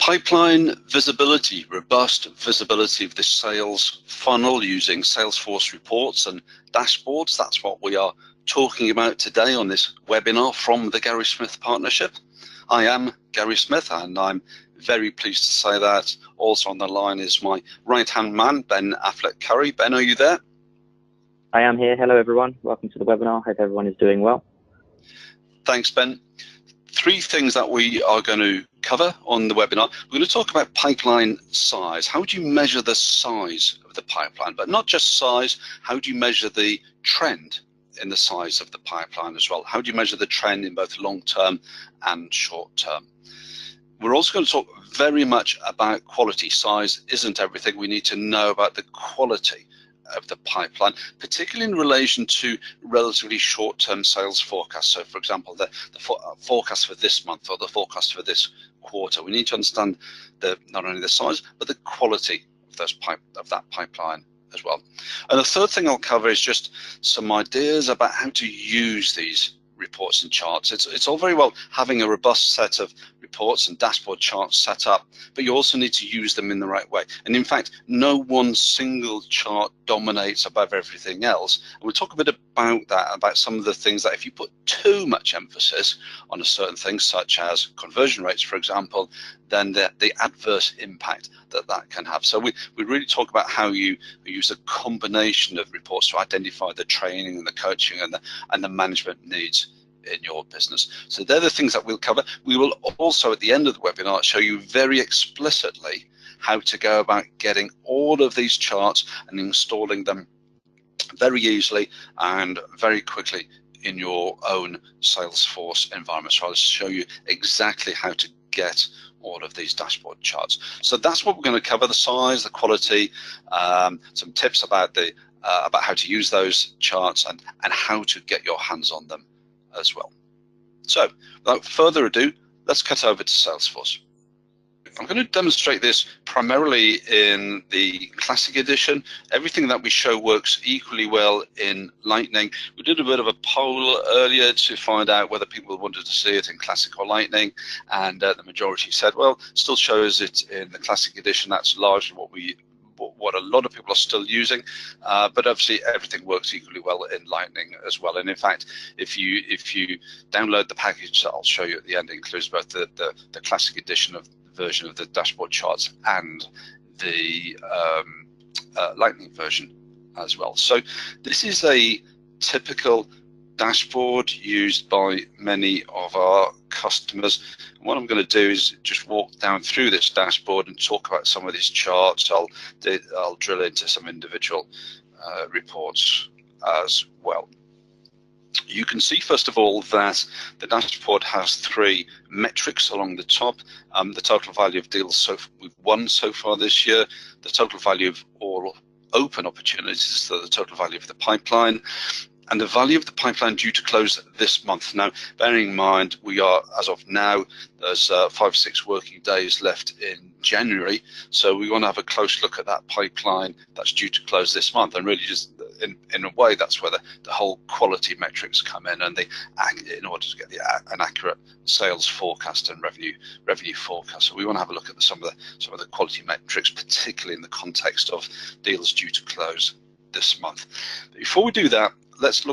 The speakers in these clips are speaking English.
Pipeline visibility, robust visibility of the sales funnel using Salesforce reports and dashboards. That's what we are talking about today on this webinar from the Gary Smith Partnership. I am Gary Smith, and I'm very pleased to say that also on the line is my right-hand man, Ben Affleck-Curry. Ben, are you there? I am here. Hello, everyone. Welcome to the webinar. Hope everyone is doing well. Thanks, Ben. Three things that we are going to cover on the webinar. We're going to talk about pipeline size. How do you measure the size of the pipeline? But not just size, how do you measure the trend in the size of the pipeline as well? How do you measure the trend in both long-term and short-term? We're also going to talk very much about quality. Size isn't everything. We need to know about the quality of the pipeline, particularly in relation to relatively short-term sales forecasts. So, for example, the forecast for this month or the forecast for this quarter. We need to understand not only the size but the quality of that pipeline as well. And the third thing I'll cover is just some ideas about how to use these reports and charts. It's all very well having a robust set of reports and dashboard charts set up, but you also need to use them in the right way. And in fact, no one single chart dominates above everything else. And we'll talk a bit about that, about some of the things that if you put too much emphasis on a certain thing, such as conversion rates, for example, then the adverse impact that can have. So we really talk about how you use a combination of reports to identify the training and the coaching and the management needs in your business. So they're the things that we'll cover. We will also at the end of the webinar show you very explicitly how to go about getting all of these charts and installing them very easily and very quickly in your own Salesforce environment. So I'll show you exactly how to get all of these dashboard charts. So that's what we're going to cover: the size, the quality, some tips about how to use those charts and how to get your hands on them as well. So without further ado, let's cut over to Salesforce. I'm going to demonstrate this primarily in the Classic Edition. Everything that we show works equally well in Lightning. We did a bit of a poll earlier to find out whether people wanted to see it in Classic or Lightning, and the majority said, well, still shows it in the Classic Edition. That's largely what a lot of people are still using, but obviously everything works equally well in Lightning as well. And in fact, if you download the package that I'll show you at the end, it includes both the Classic Edition version of the dashboard charts and the Lightning version as well. So this is a typical dashboard used by many of our customers. And what I'm going to do is just walk down through this dashboard and talk about some of these charts. I'll drill into some individual reports as well. You can see, first of all, that the dashboard has three metrics along the top: the total value of deals we've won so far this year, the total value of all open opportunities, so the total value of the pipeline, and the value of the pipeline due to close this month. Now, bearing in mind, we are, as of now, there's 5 or 6 working days left in January, so we want to have a close look at that pipeline that's due to close this month, and really just in a way that's where the whole quality metrics come in, and in order to get an accurate sales forecast and revenue forecast. So we want to have a look at some of the quality metrics, particularly in the context of deals due to close this month. But before we do that, let's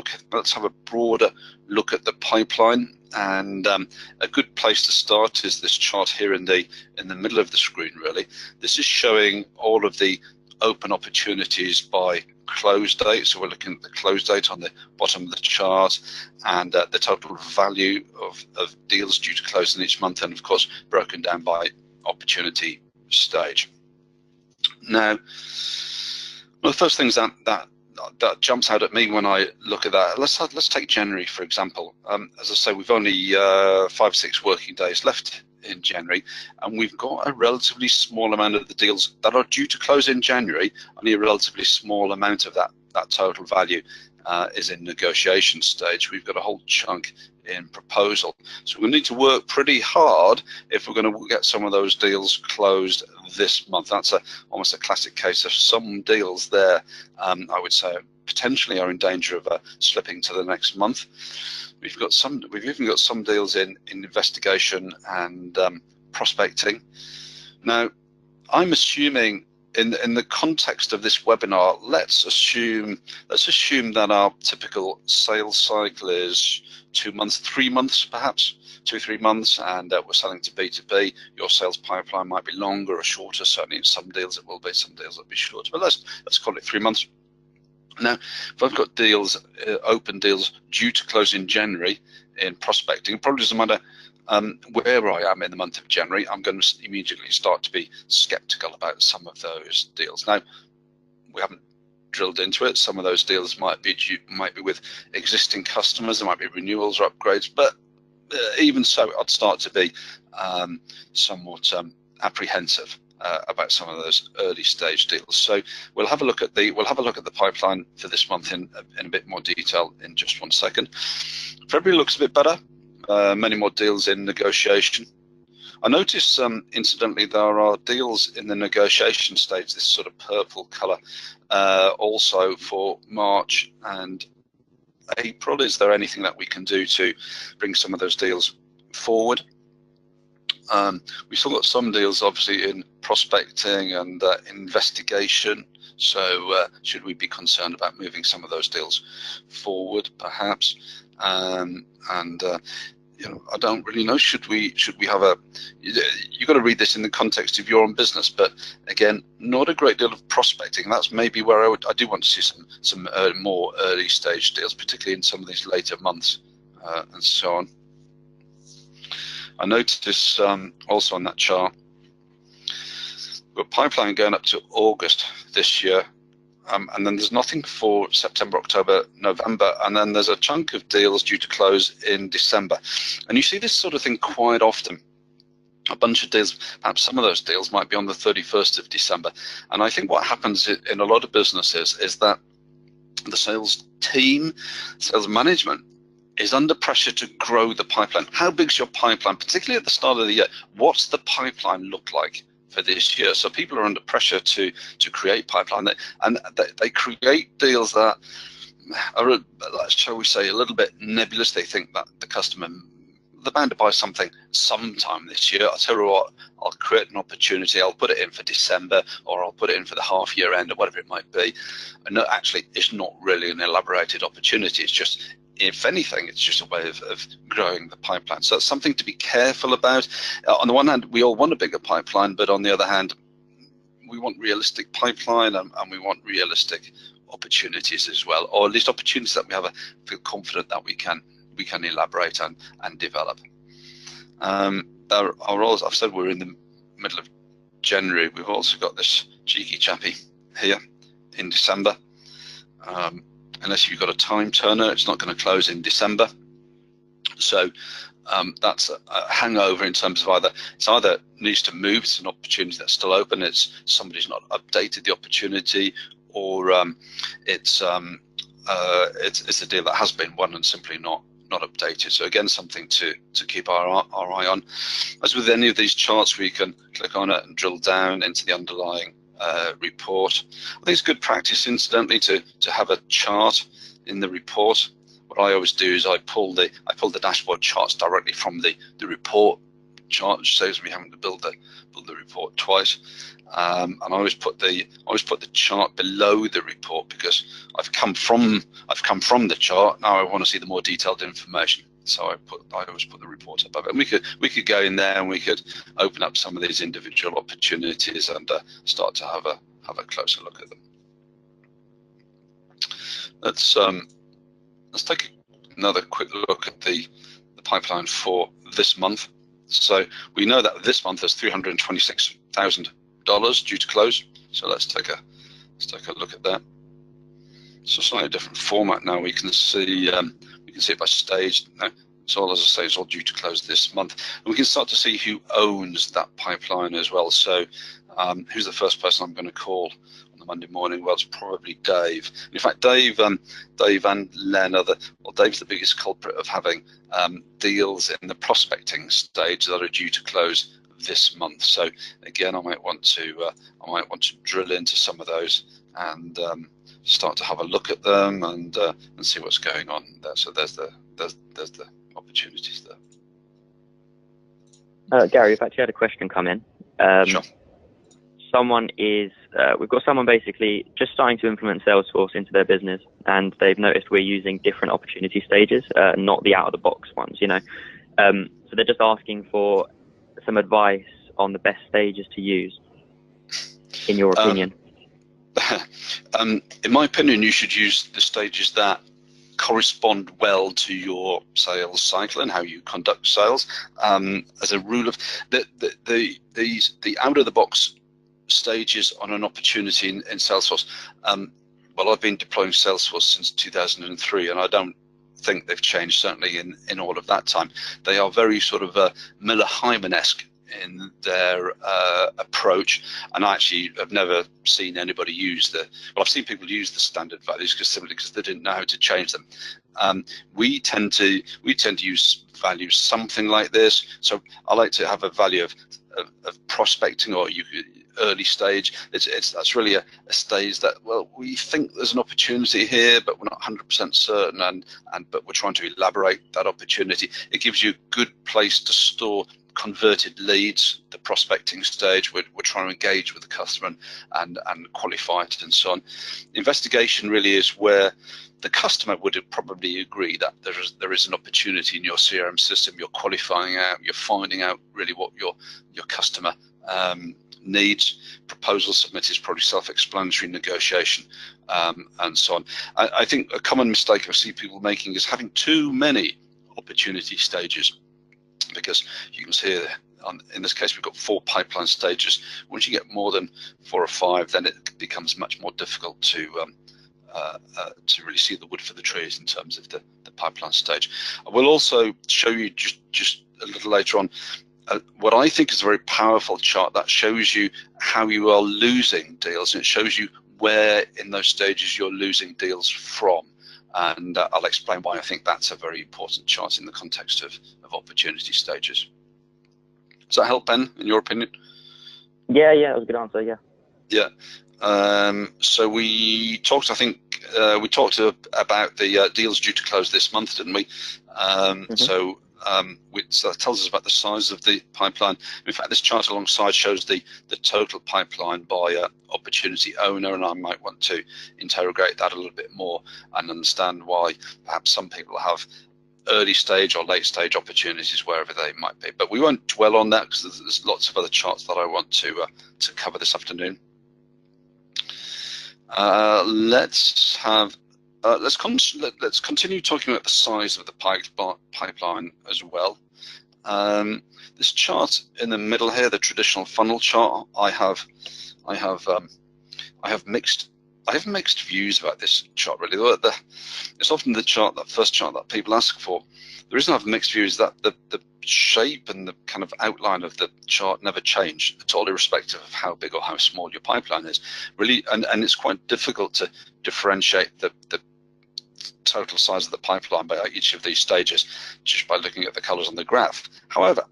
have a broader look at the pipeline, and a good place to start is this chart here in the middle of the screen. Really, this is showing all of the open opportunities by close date. So we're looking at the close date on the bottom of the chart, and the total value of deals due to close in each month, and of course broken down by opportunity stage. Now, one of the first things that jumps out at me when I look at that, let's take January for example. As I say, we've only 5 or 6 working days left in January, and we've got a relatively small amount of the deals that are due to close in January. Only a relatively small amount of that total value is in negotiation stage. We've got a whole chunk in proposal. So we need to work pretty hard if we're going to get some of those deals closed this month. That's almost a classic case of some deals there, I would say, potentially are in danger of slipping to the next month. We've even got some deals in investigation and prospecting. Now, I'm assuming in the context of this webinar, let's assume that our typical sales cycle is 2 months, 3 months, perhaps 2-3 months, and we're selling to B2B. Your sales pipeline might be longer or shorter. Certainly, in some deals it will be, some deals will be shorter. But let's call it 3 months. Now, if I've got deals, open deals due to close in January in prospecting, it probably doesn't matter where I am in the month of January. I'm going to immediately start to be skeptical about some of those deals. Now, we haven't drilled into it. Some of those deals might be with existing customers. There might be renewals or upgrades, but even so, I'd start to be somewhat apprehensive about some of those early stage deals. So we'll have a look at the pipeline for this month in a bit more detail in just 1 second. February looks a bit better. Many more deals in negotiation. I noticed, incidentally, there are deals in the negotiation stage, this sort of purple colour, also for March and April. Is there anything that we can do to bring some of those deals forward? We still got some deals, obviously, in prospecting and investigation. So should we be concerned about moving some of those deals forward, perhaps? I don't really know. Should we have a? You've got to read this in the context of your own business. But again, not a great deal of prospecting. That's maybe where I do want to see some more early stage deals, particularly in some of these later months and so on. I noticed this also on that chart. We've got pipeline going up to August this year. And then there's nothing for September, October, November, and then there's a chunk of deals due to close in December. And you see this sort of thing quite often. A bunch of deals, perhaps some of those deals might be on the 31st of December. And I think what happens in a lot of businesses is that the sales team, sales management, is under pressure to grow the pipeline. How big's your pipeline, particularly at the start of the year? What's the pipeline look like for this year? So people are under pressure to create pipeline, and they create deals that are, shall we say, a little bit nebulous. They think that the customer, they're bound to buy something sometime this year. I'll tell you what, I'll create an opportunity, I'll put it in for December, or I'll put it in for the half year end, or whatever it might be. And no, actually, it's not really an elaborated opportunity. It's just, if anything, it's just a way of growing the pipeline. So it's something to be careful about. On the one hand, we all want a bigger pipeline, but on the other hand, we want realistic pipeline and we want realistic opportunities as well, or at least opportunities that we feel confident that we can elaborate and develop. I've said we're in the middle of January. We've also got this cheeky chappy here in December. Unless you've got a time turner, it's not going to close in December. So that's a hangover in terms of either needs to move, it's an opportunity that's still open, it's somebody's not updated the opportunity, or it's a deal that has been won and simply not updated. So again, something to keep our eye on. As with any of these charts, we can click on it and drill down into the underlying report. I think it's good practice, incidentally, to have a chart in the report. What I always do is I pull the dashboard charts directly from the report chart, which saves me having to build the report twice. And I always put the chart below the report, because I've come from the chart. Now I want to see the more detailed information. So I always put the report above it. And we could go in there and we could open up some of these individual opportunities and start to have a closer look at them. Let's take another quick look at the pipeline for this month. So we know that this month there's $326,000 due to close. So let's take a look at that. It's a slightly different format now. We can see it by stage. Now, it's all, as I say, it's all due to close this month. And we can start to see who owns that pipeline as well. So who's the first person I'm going to call on the Monday morning? Well, it's probably Dave. In fact, Dave and Len Dave's the biggest culprit of having deals in the prospecting stage that are due to close this month. So again, I might want to drill into some of those and start to have a look at them and see what's going on there. So there's the opportunities there. Gary, I've actually had a question come in. Sure. someone is, we've got someone basically just starting to implement Salesforce into their business, and they've noticed we're using different opportunity stages, not the out-of-the-box ones, you know. So they're just asking for some advice on the best stages to use, in your opinion. In my opinion, you should use the stages that correspond well to your sales cycle and how you conduct sales. As a rule of the out-of-the-box stages on an opportunity in Salesforce. Well, I've been deploying Salesforce since 2003, and I don't think they've changed, certainly in all of that time. They are very sort of Miller-Hyman-esque in their approach, and I actually have never seen anybody use well, I've seen people use the standard values simply because they didn't know how to change them. We tend to use values something like this. So I like to have a value of prospecting, or early stage. That's really a stage that, well, we think there's an opportunity here, but we're not 100% certain, but we're trying to elaborate that opportunity. It gives you a good place to store converted leads. The prospecting stage, we're trying to engage with the customer and qualify it and so on. Investigation really is where the customer would probably agree that there is an opportunity in your CRM system. You're qualifying out, you're finding out really what your customer needs. Proposal submit is probably self-explanatory, negotiation, and so on. I think a common mistake I see people making is having too many opportunity stages, because you can see in this case we've got 4 pipeline stages. Once you get more than 4 or 5, then it becomes much more difficult to really see the wood for the trees in terms of the pipeline stage. I will also show you just a little later on what I think is a very powerful chart that shows you how you are losing deals, and it shows you where in those stages you're losing deals from. And I'll explain why I think that's a very important chart in the context of opportunity stages. Does that help, Ben, in your opinion? Yeah, that was a good answer, yeah. Yeah. So we talked, I think, about the deals due to close this month, didn't we? So that tells us about the size of the pipeline. In fact, this chart alongside shows the total pipeline by opportunity owner, and I might want to interrogate that a little bit more and understand why perhaps some people have early stage or late stage opportunities wherever they might be. But we won't dwell on that because there's lots of other charts that I want to cover this afternoon. Let's continue talking about the size of the pipeline as well. This chart in the middle here, the traditional funnel chart, I have mixed views about this chart, really. It's often the first chart that people ask for. The reason I have mixed views is that the shape and the kind of outline of the chart never change at all, irrespective of how big or how small your pipeline is. Really, and it's quite difficult to differentiate the total size of the pipeline by each of these stages just by looking at the colors on the graph. However,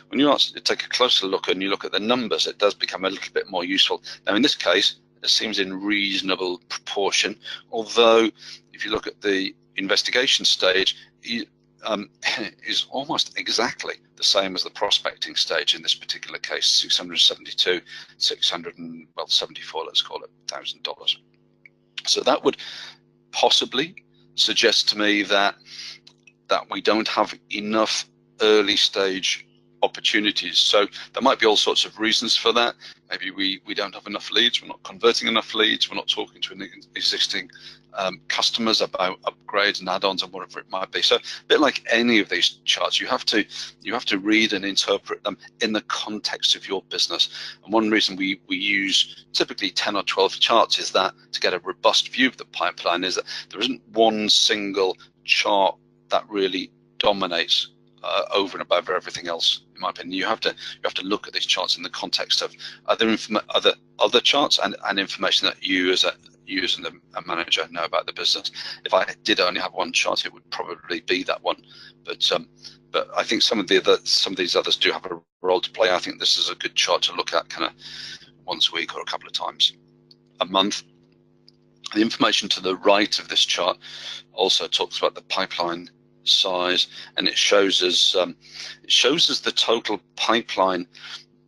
when you take a closer look and you look at the numbers, it does become a little bit more useful. Now, in this case, it seems in reasonable proportion, although if you look at the investigation stage, is almost exactly the same as the prospecting stage in this particular case, 672, 674, let's call it $1,000. So that would possibly suggest to me that we don't have enough early stage opportunities. So there might be all sorts of reasons for that. Maybe we don't have enough leads, we're not converting enough leads, we're not talking to existing customers about upgrades and add-ons and whatever it might be. So a bit like any of these charts, you have to read and interpret them in the context of your business. And one reason we use typically 10 or 12 charts is that to get a robust view of the pipeline is that there isn't one single chart that really dominates over and above everything else. In my opinion, you have to look at these charts in the context of other charts and information that you as a manager know about the business. If I did only have one chart, it would probably be that one. But I think some of these others do have a role to play. I think this is a good chart to look at kind of once a week or a couple of times a month. The information to the right of this chart also talks about the pipeline size, and it shows us the total pipeline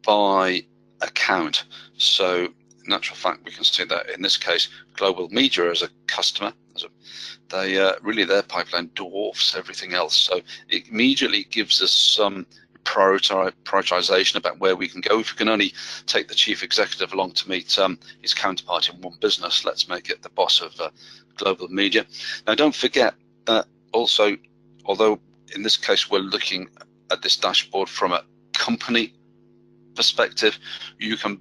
by account. So in actual fact, we can see that in this case, Global Media as a customer, they really, their pipeline dwarfs everything else. So it immediately gives us some prioritization about where we can go. If we can only take the chief executive along to meet his counterpart in one business, let's make it the boss of Global Media. Now, don't forget that also, although in this case we're looking at this dashboard from a company perspective, you can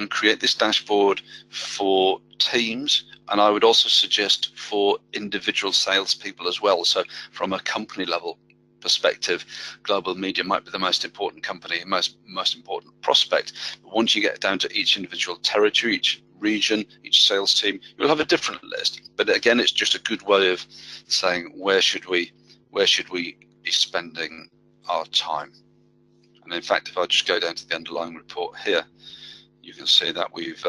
create this dashboard for teams, and I would also suggest for individual salespeople as well. So from a company level perspective, Global Media might be the most important company, most important prospect. But once you get down to each individual territory, each region, each sales team, you'll have a different list. But again, it's just a good way of saying where should we be spending our time. And in fact, if I just go down to the underlying report here, you can see that we've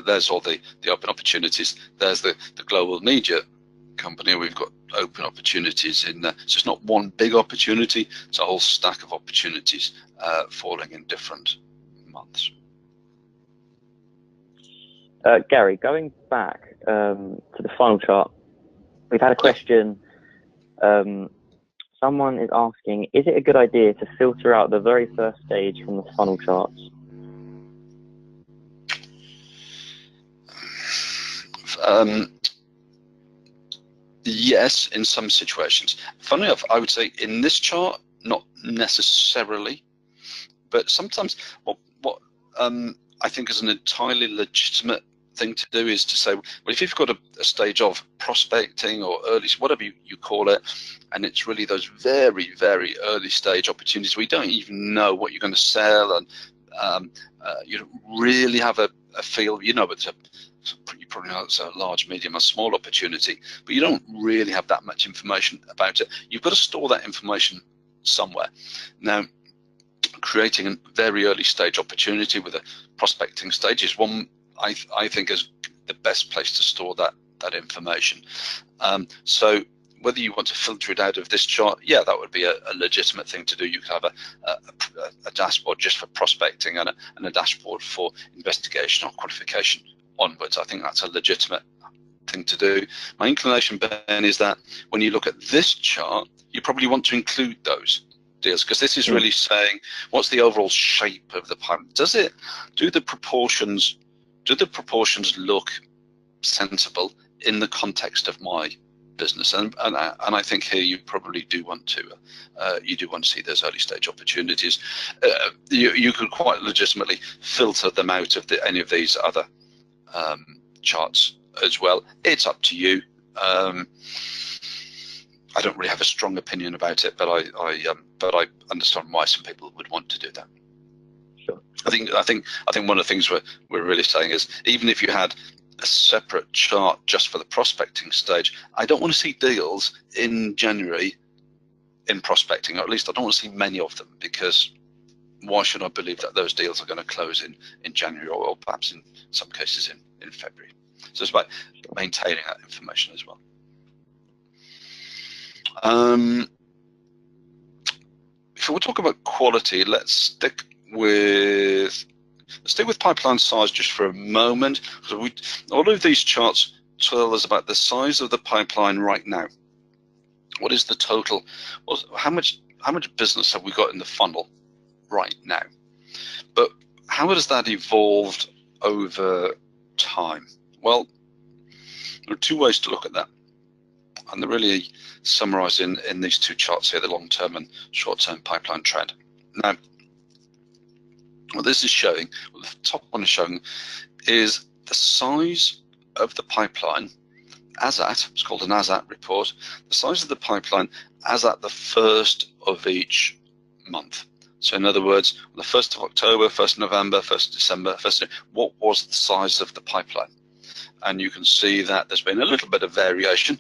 there's all the open opportunities. There's the Global Media company. We've got open opportunities in there. So it's not one big opportunity, it's a whole stack of opportunities falling in different months. Gary, going back to the funnel chart, we've had a question. Someone is asking, is it a good idea to filter out the very first stage from the funnel charts? Yes, in some situations. Funnily enough, I would say in this chart, not necessarily, but sometimes what I think is an entirely legitimate thing to do is to say, well, if you've got a stage of prospecting or early, whatever you call it, and it's really those very, very early stage opportunities, we don't even know what you're going to sell, and you don't really have a feel, you know, it's you probably know it's a large, medium, or small opportunity, but you don't really have that much information about it. You've got to store that information somewhere. Now, creating a very early stage opportunity with a prospecting stage is one I think is the best place to store that information. So whether you want to filter it out of this chart, yeah, that would be a legitimate thing to do. You could have a dashboard just for prospecting and a dashboard for investigation or qualification onwards. I think that's a legitimate thing to do. My inclination, Ben, is that when you look at this chart, you probably want to include those deals, because this is really saying what's the overall shape of the pipeline. Do the proportions look sensible in the context of my business? And I think here you probably do want to see those early stage opportunities. You could quite legitimately filter them out of any of these other charts as well. It's up to you. I don't really have a strong opinion about it, but I understand why some people would want to do that. Sure. I think one of the things we're really saying is, even if you had a separate chart just for the prospecting stage, I don't want to see deals in January in prospecting, or at least I don't want to see many of them, because why should I believe that those deals are going to close in January, or perhaps in some cases in February? So it's about maintaining that information as well. If we talk about quality, let's stick with pipeline size just for a moment. So all of these charts tell us about the size of the pipeline right now. What is the total? How much business have we got in the funnel right now? But how has that evolved over time? Well, there are two ways to look at that, and they're really summarized in these two charts here, the long-term and short-term pipeline trend. Now, what this is showing, what the top one is showing, is the size of the pipeline it's called an as-at report, the size of the pipeline as at the 1st of each month. So in other words, on the 1st of October, 1st of November, 1st of December, what was the size of the pipeline? And you can see that there's been a little bit of variation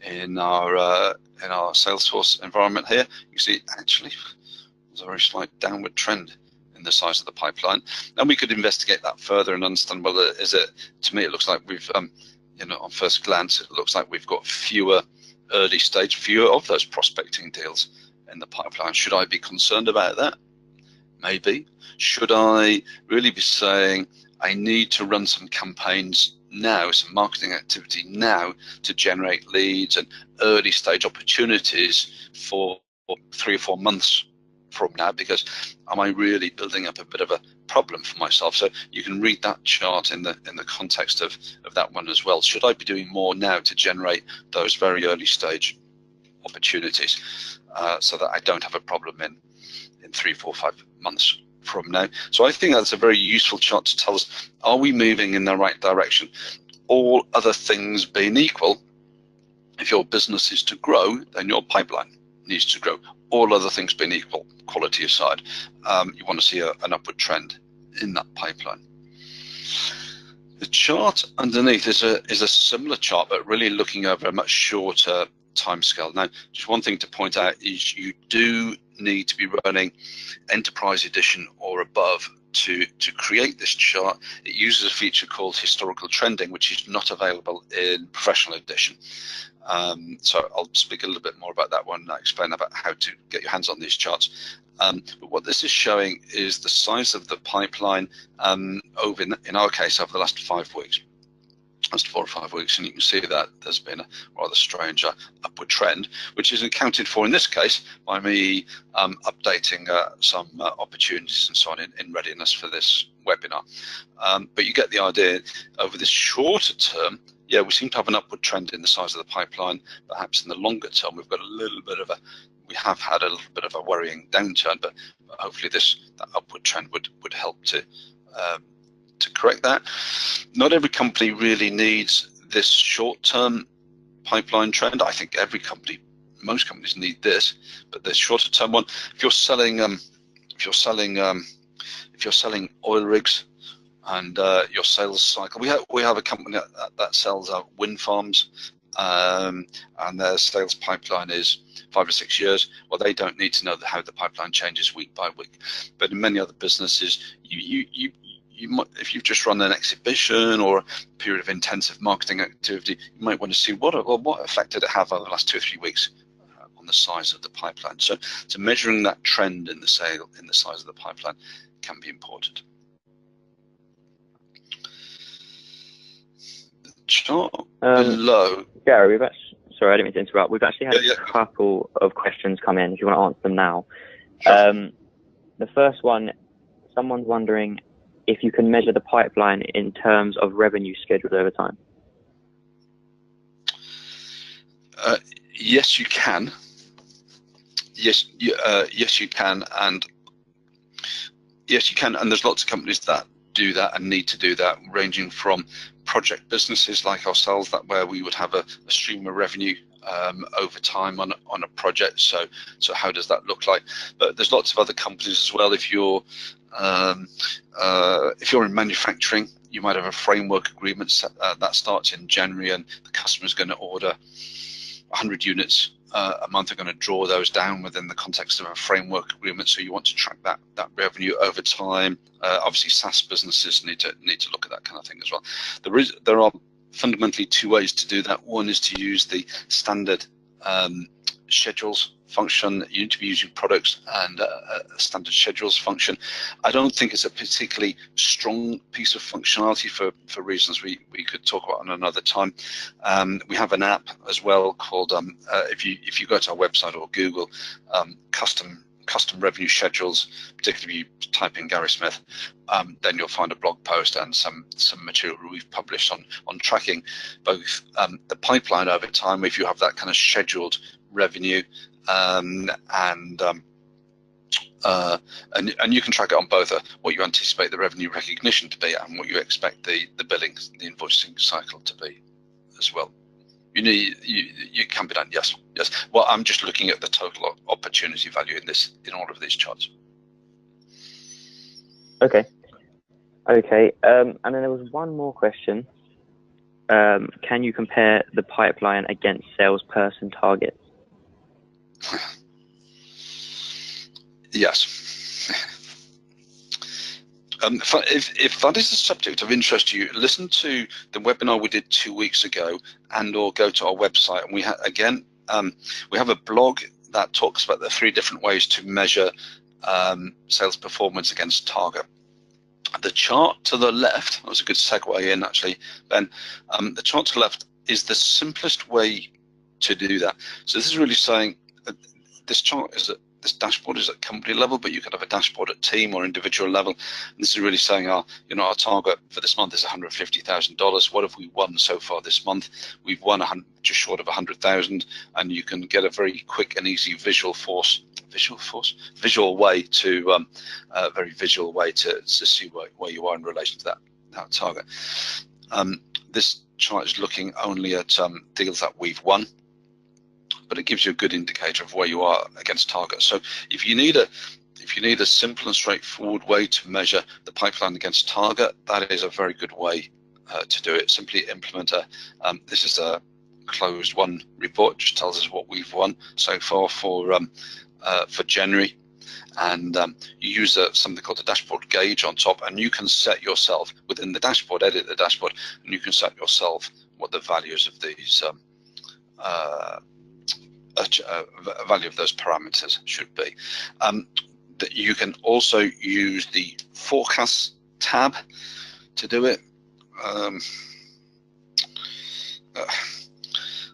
in our Salesforce environment here. You see actually there's a very slight downward trend in the size of the pipeline, and we could investigate that further and understand, well, to me it looks like we've on first glance it looks like we've got fewer of those prospecting deals in the pipeline. Should I be concerned about that? Maybe. Should I really be saying I need to run some campaigns now, some marketing activity now to generate leads and early stage opportunities for 3 or 4 months from now, because am I really building up a bit of a problem for myself? So you can read that chart in the context of that one as well. Should I be doing more now to generate those very early stage opportunities so that I don't have a problem in 3, 4, 5 months from now? So I think that's a very useful chart to tell us, are we moving in the right direction? All other things being equal, if your business is to grow, then your pipeline needs to grow. All other things being equal, quality aside, you want to see an upward trend in that pipeline. The chart underneath is a similar chart, but really looking over a much shorter timescale. Now, just one thing to point out is you do need to be running Enterprise Edition or above to create this chart. It uses a feature called historical trending, which is not available in Professional Edition. So I'll speak a little bit more about that one and explain about how to get your hands on these charts. But what this is showing is the size of the pipeline over, in our case, over the last 5 weeks. Last 4 or 5 weeks, and you can see that there's been a rather strange upward trend, which is accounted for in this case by me updating some opportunities and so on in readiness for this webinar. But you get the idea. Over this shorter term, yeah, we seem to have an upward trend in the size of the pipeline. Perhaps in the longer term, we've got a little bit of we have had a little bit of a worrying downturn, but hopefully that upward trend would help to correct that. Not every company really needs this short-term pipeline trend. I think most companies need this, but the shorter-term one. If you're selling oil rigs, and your sales cycle, we have a company that sells wind farms, and their sales pipeline is 5 or 6 years. Well, they don't need to know how the pipeline changes week by week. But in many other businesses, you might, if you've just run an exhibition or a period of intensive marketing activity, you might want to see what effect did it have over the last 2 or 3 weeks on the size of the pipeline. So measuring that trend in the size of the pipeline can be important. The chart below. Gary, sorry, I didn't mean to interrupt. We've actually had a couple of questions come in. If you want to answer them now. Sure. The first one, someone's wondering if you can measure the pipeline in terms of revenue scheduled over time. Yes, you can. Yes, you can, and there's lots of companies that do that and need to do that, ranging from project businesses like ourselves, where we would have a stream of revenue over time on a project. So how does that look like? But there's lots of other companies as well. If you're in manufacturing, you might have a framework agreement that starts in January, and the customer's going to order 100 units a month. Are going to draw those down within the context of a framework agreement. So you want to track that revenue over time. Obviously, SaaS businesses need to look at that kind of thing as well. There are fundamentally 2 ways to do that. One is to use the standard schedules function. You need to be using products and a standard schedules function. I don't think it's a particularly strong piece of functionality for reasons we could talk about on another time. We have an app as well called, if you go to our website or Google, custom revenue schedules, particularly if you type in Gary Smith, then you'll find a blog post and some material we've published on tracking both the pipeline over time, if you have that kind of scheduled revenue, and you can track it on both what you anticipate the revenue recognition to be and what you expect the billing, the invoicing cycle to be as well. You can be done, yes. Well, I'm just looking at the total opportunity value in all of these charts. Okay. And then there was one more question. Can you compare the pipeline against salesperson targets? Yes. If that is a subject of interest to you, listen to the webinar we did 2 weeks ago, or go to our website. And we have a blog that talks about the 3 different ways to measure sales performance against target. The chart to the left, that was a good segue in actually, Ben. The chart to the left is the simplest way to do that. So this is really saying this chart is this dashboard is at company level, but you could have a dashboard at team or individual level. And this is really saying our target for this month is $150,000. What have we won so far this month? We've won just short of 100,000, and you can get a very quick and easy visual way to very visual way to see where you are in relation to that target. This chart is looking only at deals that we've won, but it gives you a good indicator of where you are against target. So if you need a simple and straightforward way to measure the pipeline against target, that is a very good way to do it. Simply implement this is a closed won report, just tells us what we've won so far for January, and you use something called a dashboard gauge on top, and you can set yourself within the dashboard, edit the dashboard, and you can set yourself what the values of these value of those parameters should be. That you can also use the forecast tab to do it.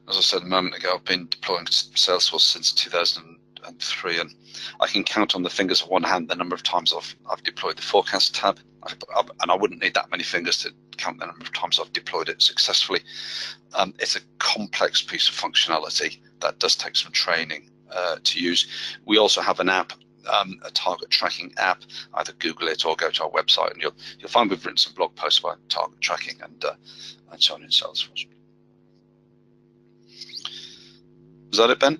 As I said a moment ago, I've been deploying Salesforce since 2003, and I can count on the fingers of one hand the number of times I've deployed the forecast tab, and I wouldn't need that many fingers to count the number of times I've deployed it successfully. It's a complex piece of functionality that does take some training to use. We also have an app, a target tracking app. Either Google it or go to our website, and you'll find we've written some blog posts about target tracking and so on in Salesforce. Was that it, Ben?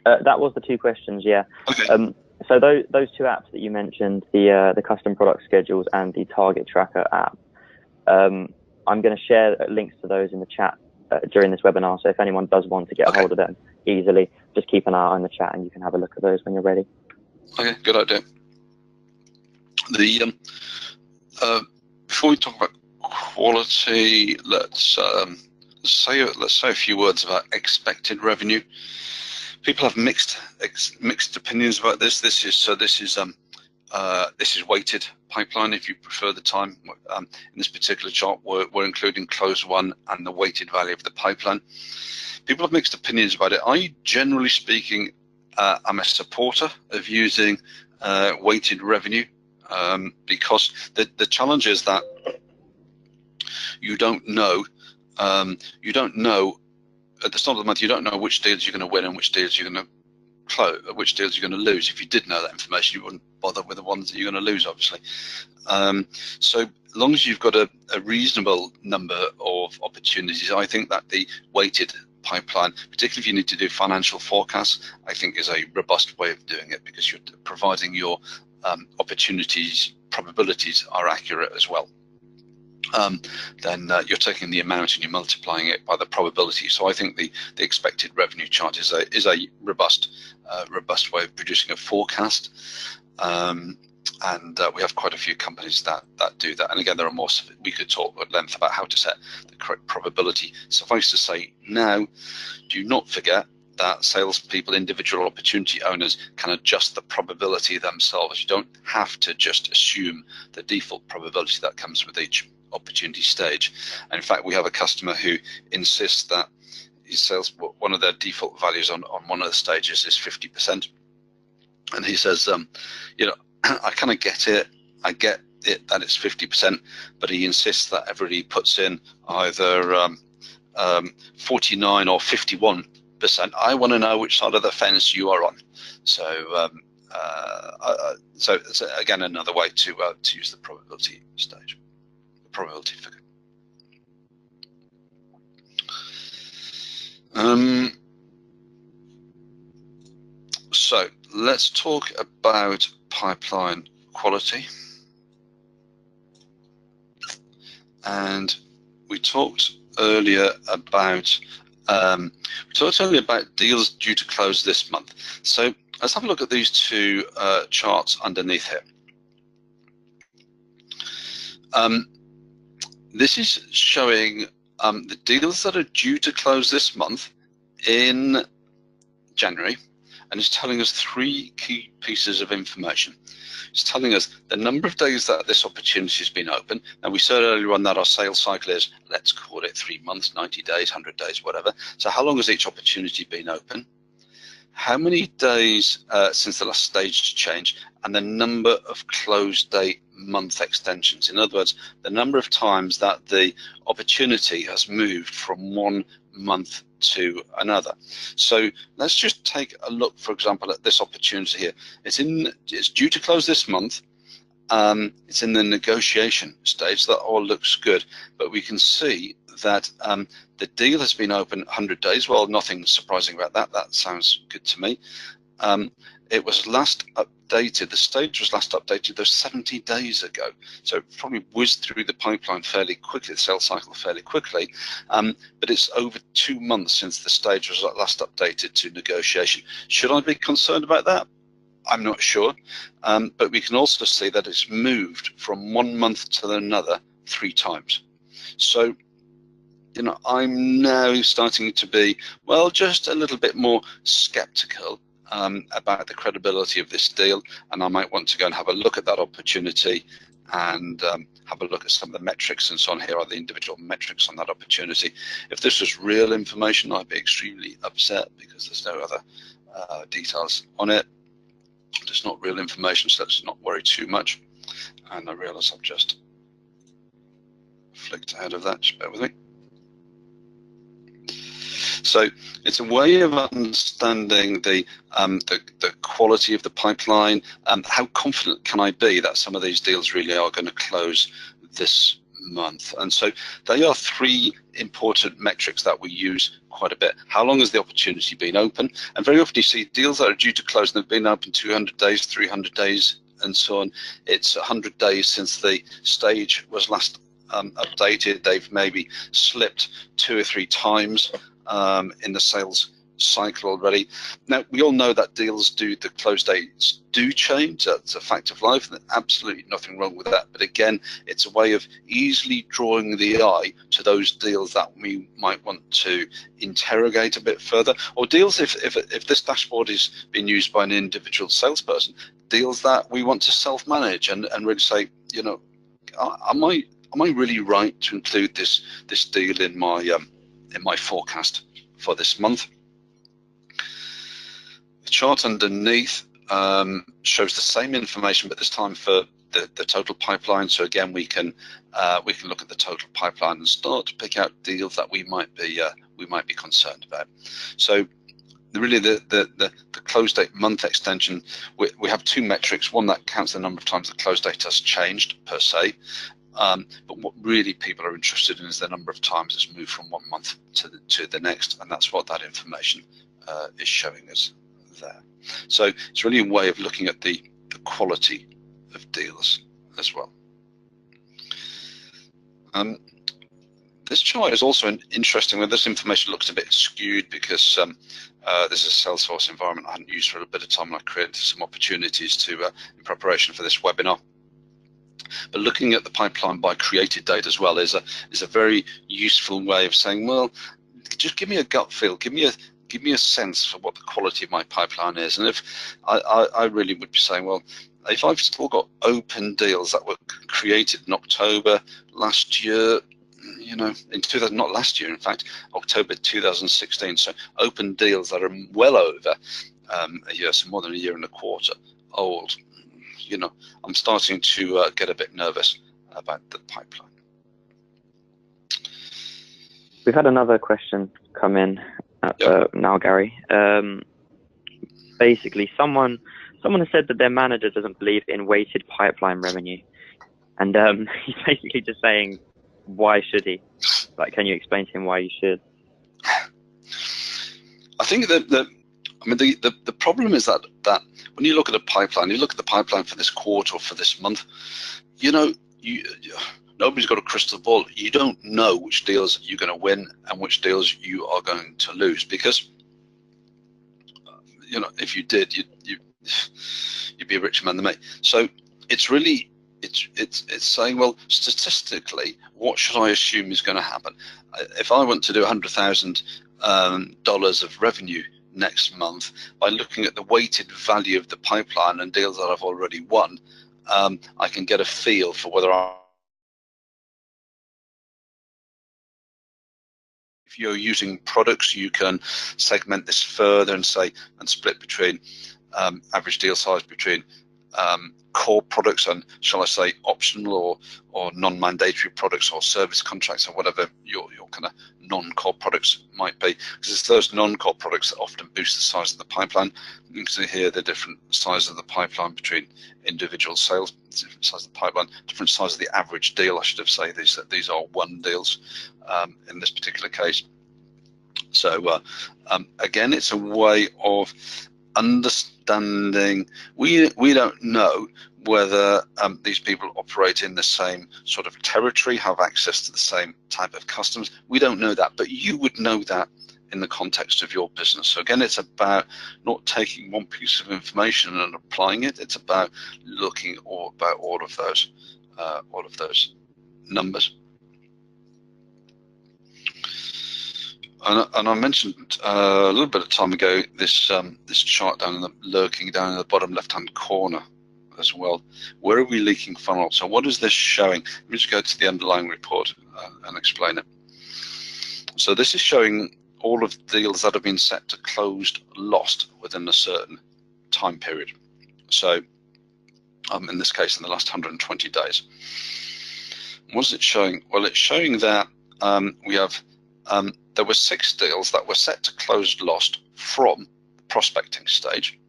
That was the two questions, yeah. Okay. So those two apps that you mentioned, the custom product schedules and the target tracker app, I'm going to share links to those in the chat during this webinar. So if anyone does want to get a hold of them easily, just keep an eye on the chat and you can have a look at those when you're ready. Okay, good idea. Before we talk about quality, let's say a few words about expected revenue. People have mixed opinions about this. This is weighted pipeline, if you prefer the time. In this particular chart, we're including closed won and the weighted value of the pipeline. People have mixed opinions about it. I, generally speaking, am a supporter of using weighted revenue because the challenge is that you don't know at the start of the month. You don't know which deals you're going to win and which deals you're going to close, which deals you're going to lose. If you did know that information, you wouldn't bother with the ones that you're going to lose, obviously. So long as you've got a reasonable number of opportunities, I think that the weighted pipeline, particularly if you need to do financial forecasts, I think is a robust way of doing it, because you're providing your probabilities are accurate as well. Then you're taking the amount and you're multiplying it by the probability. So I think the expected revenue chart is a robust way of producing a forecast, and we have quite a few companies that do that. And again, there are more. We could talk at length about how to set the correct probability. Suffice to say, now, do not forget that salespeople, individual opportunity owners, can adjust the probability themselves. You don't have to just assume the default probability that comes with each opportunity stage. And in fact, we have a customer who insists that his sales, one of their default values on one of the stages is 50%, and he says, I kind of get it. I get it that it's 50%, but he insists that everybody puts in either 49 or 51%. I want to know which side of the fence you are on. So, so again, another way to use the probability stage, the probability figure. So let's talk about pipeline quality. And we talked earlier about deals due to close this month. So let's have a look at these two charts underneath here. This is showing the deals that are due to close this month in January, and it's telling us three key pieces of information. It's telling us the number of days that this opportunity has been open. And we said earlier on that our sales cycle is, let's call it 3 months, 90 days, 100 days, whatever. So how long has each opportunity been open? How many days since the last stage change, and the number of close date month extensions. In other words, the number of times that the opportunity has moved from one month to another. So let's just take a look, for example, at this opportunity here. It's due to close this month. It's in the negotiation stage. That all looks good, but we can see that the deal has been open 100 days. Well, nothing surprising about that. That sounds good to me. It was last updated, the stage was last updated those 70 days ago. So it probably whizzed through the pipeline fairly quickly, the sales cycle fairly quickly. But it's over 2 months since the stage was last updated to negotiation. Should I be concerned about that? I'm not sure. But we can also see that it's moved from 1 month to another 3 times. So, you know, I'm now starting to be, well, just a little bit more skeptical about the credibility of this deal, and I might want to go and have a look at that opportunity and have a look at some of the metrics and so on. Here are the individual metrics on that opportunity. If this was real information, I'd be extremely upset because there's no other details on it. It's not real information, so let's not worry too much. And I realise I've just flicked ahead of that, just bear with me. So it's a way of understanding the quality of the pipeline. How confident can I be that some of these deals really are going to close this month? And so they are 3 important metrics that we use quite a bit. How long has the opportunity been open? And very often you see deals that are due to close and they've been open 200 days, 300 days, and so on. It's 100 days since the stage was last updated. They've maybe slipped 2 or 3 times in the sales cycle already. Now, we all know that deals the close dates do change. That's a fact of life, and absolutely nothing wrong with that. But again, it's a way of easily drawing the eye to those deals that we might want to interrogate a bit further, or deals, if this dashboard is being used by an individual salesperson, deals that we want to self-manage and really say, you know, am I really right to include this deal in my forecast for this month? The chart underneath shows the same information, but this time for the total pipeline. So again, we can look at the total pipeline and start to pick out deals that we might be concerned about. So really the close date month extension, we have 2 metrics. One that counts the number of times the close date has changed per se. But what really people are interested in is the number of times it's moved from 1 month to the next, and that's what that information is showing us there. So it's really a way of looking at the quality of deals as well. This chart is also interesting, where this information looks a bit skewed because this is a Salesforce environment I hadn't used for a bit of time, and I created some opportunities in preparation for this webinar. But looking at the pipeline by created date as well is a very useful way of saying, well, just give me a gut feel, give me a sense for what the quality of my pipeline is. And if I really would be saying, well, if I've still got open deals that were created in October last year, you know, not last year, in fact, October 2016, so open deals that are well over a year, so more than a year and a quarter old, you know, I'm starting to get a bit nervous about the pipeline. We've had another question come in now, Gary. Basically, someone has said that their manager doesn't believe in weighted pipeline revenue, and he's basically just saying, why should he? Like, can you explain to him why you should? I think that the problem is that when you look at a pipeline, you look at the pipeline for this quarter or for this month, you know, nobody's got a crystal ball. You don't know which deals you're going to win and which deals you are going to lose, because you know, if you did, you'd be a richer man than me. So it's really it's saying, well, statistically, what should I assume is going to happen? If I want to do $100,000 of revenue next month, by looking at the weighted value of the pipeline and deals that I've already won, I can get a feel for whether if you're using products, you can segment this further and split between average deal size between core products and, shall I say, optional or non-mandatory products or service contracts or whatever your kind of non-core products might be, because it's those non-core products that often boost the size of the pipeline. You can see here the different size of the pipeline between individual sales, different size of the pipeline, different size of the average deal. I should have said these are one deals in this particular case. So again, it's a way of understanding. We don't know whether these people operate in the same sort of territory, have access to the same type of customers. We don't know that, but you would know that in the context of your business. So again, it's about not taking one piece of information and applying it. It's about looking about all of those numbers. And I mentioned a little bit of time ago this chart lurking down in the bottom left-hand corner as well. Where are we leaking funnel? So what is this showing? Let me just go to the underlying report and explain it. So this is showing all of the deals that have been set to closed lost within a certain time period. So in this case, in the last 120 days. What is it showing? Well, it's showing that we have there were 6 deals that were set to closed lost from the prospecting stage,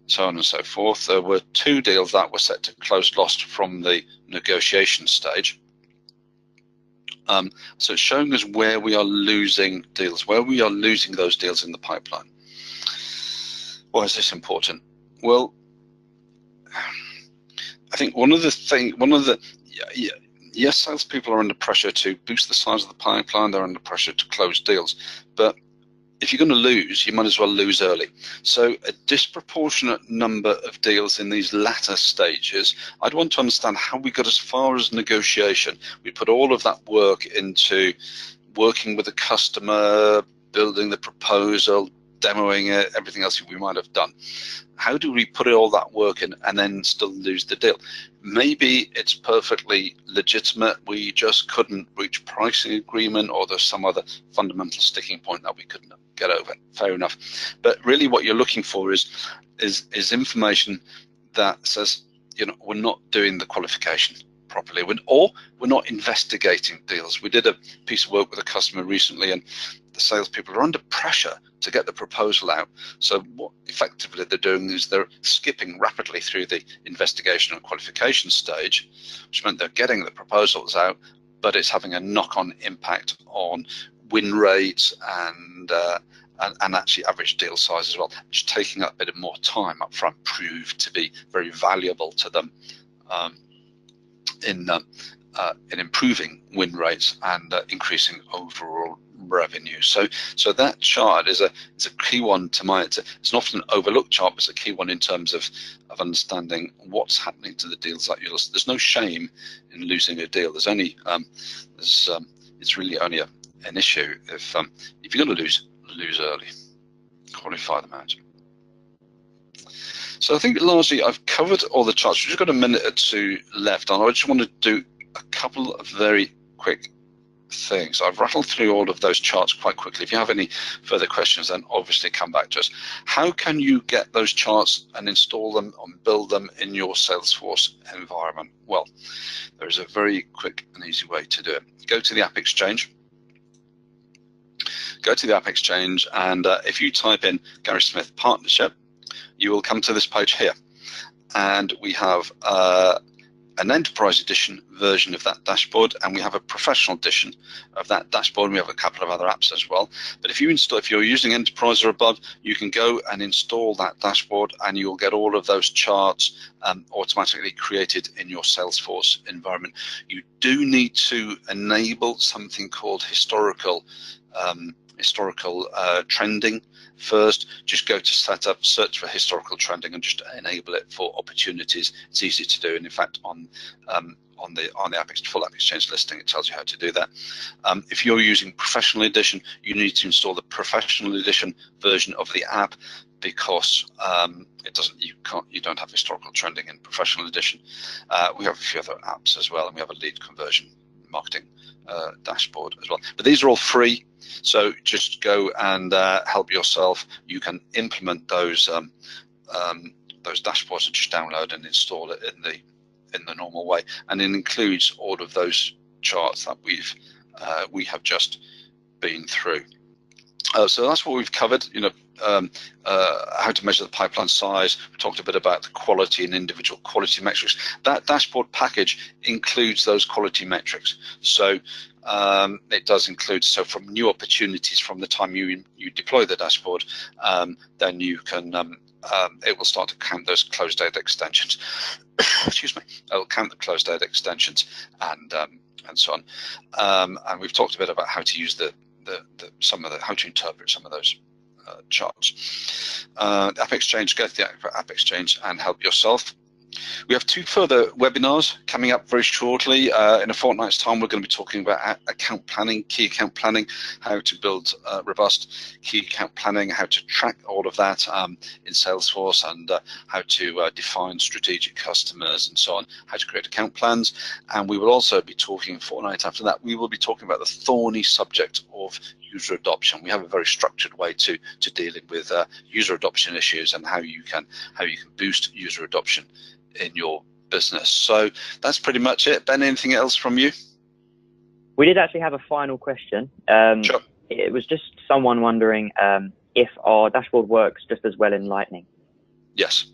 so on and so forth. There were 2 deals that were set to closed lost from the negotiation stage. So it's showing us where we are losing deals, where we are losing those deals in the pipeline. Why is this important? Well, I think yes, salespeople are under pressure to boost the size of the pipeline. They're under pressure to close deals. But if you're going to lose, you might as well lose early. So a disproportionate number of deals in these latter stages, I'd want to understand how we got as far as negotiation. We put all of that work into working with the customer, building the proposal, demoing it, everything else we might have done. How do we put all that work in and then still lose the deal? Maybe it's perfectly legitimate. We just couldn't reach pricing agreement, or there's some other fundamental sticking point that we couldn't get over. Fair enough. But really what you're looking for is information that says, you know, we're not doing the qualification properly, or we're not investigating deals. We did a piece of work with a customer recently, and the salespeople are under pressure to get the proposal out. So what effectively they're doing is they're skipping rapidly through the investigation and qualification stage, which meant they're getting the proposals out, but it's having a knock-on impact on win rates and actually average deal size as well, which taking up a bit more time up front proved to be very valuable to them in improving win rates and increasing overall revenue. So that chart is a key one to mine. It's an often overlooked chart, but it's a key one in terms of understanding what's happening to the deals that you lost. There's no shame in losing a deal. There's only it's really only an issue if you're going to lose early. Qualify them out. So I think largely I've covered all the charts. We've just got a minute or 2 left, and I just want to do a couple of very quick things. I've rattled through all of those charts quite quickly. If you have any further questions, then obviously come back to us. How can you get those charts and install them and build them in your Salesforce environment? Well, there is a very quick and easy way to do it. Go to the AppExchange. Go to the AppExchange, and if you type in Gary Smith Partnership, you will come to this page here, and we have an enterprise edition version of that dashboard, and we have a professional edition of that dashboard, and we have a couple of other apps as well. But if you're using enterprise or above, you can go and install that dashboard, and you'll get all of those charts automatically created in your Salesforce environment. You do need to enable something called historical historical trending first, just go to setup, search for historical trending, and just enable it for opportunities. It's easy to do, and in fact on the full AppExchange listing, it tells you how to do that. If you're using Professional Edition, you need to install the Professional Edition version of the app, because you don't have historical trending in Professional Edition. We have a few other apps as well, and we have a lead conversion marketing dashboard as well. But these are all free, so just go and help yourself. You can implement those dashboards and just download and install it in the normal way, and it includes all of those charts that we have just been through. So that's what we've covered. How to measure the pipeline size. We talked a bit about the quality and individual quality metrics. That dashboard package includes those quality metrics. So it does include, so from new opportunities from the time you deploy the dashboard, then you can it will start to count those close date extensions. Excuse me. It will count the close date extensions and so on. And we've talked a bit about how to use how to interpret some of those charts. AppExchange, go to the AppExchange and help yourself. We have 2 further webinars coming up very shortly. In a fortnight's time, we're going to be talking about account planning, key account planning, how to build robust key account planning, how to track all of that in Salesforce, and how to define strategic customers and so on, how to create account plans. And we will also be talking, a fortnight after that, we will be talking about the thorny subject of user adoption. We have a very structured way to dealing with user adoption issues, and how you can boost user adoption in your business. So that's pretty much it. Ben, anything else from you? We did actually have a final question. Sure. It was just someone wondering if our dashboard works just as well in Lightning. Yes.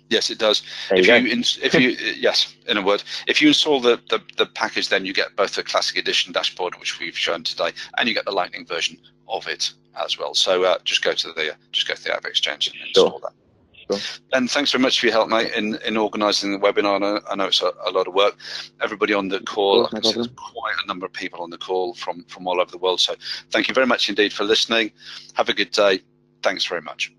Yes, it does. Yes, in a word, if you install the package, then you get both the Classic Edition dashboard, which we've shown today, and you get the Lightning version of it as well. So just go to the AppExchange and install that. Sure. Ben, thanks very much for your help, mate, in organising the webinar. I know it's a lot of work. Everybody on the call, I can see there's quite a number of people on the call from all over the world. So thank you very much indeed for listening. Have a good day. Thanks very much.